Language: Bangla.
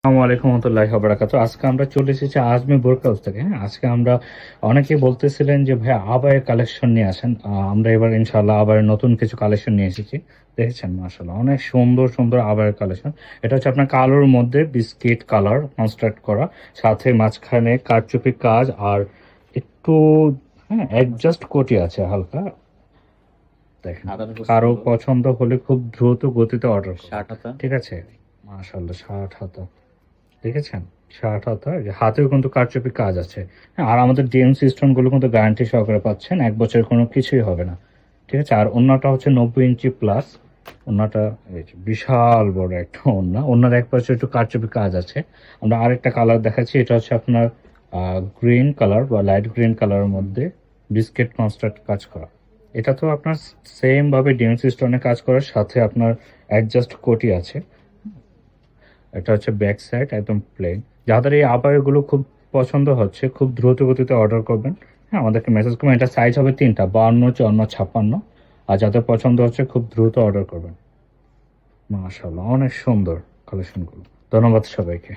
আসসালামু আলাইকুম রহমতুল্লাহি ওয়া বারাকাতুহু। আজকে আমরা চলে এসেছি আজমি বোরকা হাউস থেকে। হ্যাঁ, আজকে আমরা অনেকেই বলতেছিলেন যে ভাই আবায়ের কালেকশন নিয়ে আসেন। আমরা এবার ইনশাআল্লাহ আবায়ের নতুন কিছু কালেকশন নিয়ে এসেছি। দেখেছেন মাশাআল্লাহ অনেক সুন্দর সুন্দর আবায়ের কালেকশন। এটা হচ্ছে আপনার কালোর মধ্যে বিস্কিট কালার কনস্ট্রাক্ট করা, সাথে মাঝখানে কারচুপি কাজ আর একটু অ্যাডজাস্ট কোটি আছে হালকা। দেখেন কারো পছন্দ হলে খুব দ্রুত গতিতে অর্ডার করুন। ঠিক আছে, মাশাআল্লাহ 60 হাতা দেখেছেন, 60 হাতা হাতেও কিন্তু কারচুপি কাজ আছে। হ্যাঁ, আর আমাদের ডিএমসি স্টোন গুলো কিন্তু গ্যারান্টি সহকারে পাচ্ছেন, 1 বছরের কোনো কিছুই হবে না। ঠিক আছে, আর ওন্নাটা হচ্ছে 90 ইঞ্চি প্লাস। ওন্নাটা এই যে বিশাল বড় একটা ওন্না, ওন্নার এক পাশে একটু কারচুপি কাজ আছে। আমরা আরেকটা কালার দেখাচ্ছি, এটা হচ্ছে আপনার গ্রিন কালার বা লাইট গ্রিন কালারের মধ্যে বিস্কিট কনস্ট্রাক্ট কাজ করা। এটা তো আপনার সেম ভাবে ডিএমসি স্টোনে কাজ করার সাথে আপনার অ্যাডজাস্ট কোটি আছে। এটা হচ্ছে ব্যাক সাইড একদম প্লেন। যাদের এই আবারগুলো খুব পছন্দ হচ্ছে, খুব দ্রুত গতিতে অর্ডার করবেন। হ্যাঁ, আমাদেরকে মেসেজ করবেন। এটা সাইজ হবে 3টা, 52, 54, 56। আর যাদের পছন্দ হচ্ছে খুব দ্রুত অর্ডার করবেন। মাশাআল্লাহ অনেক সুন্দর কালেকশনগুলো। ধন্যবাদ সবাইকে।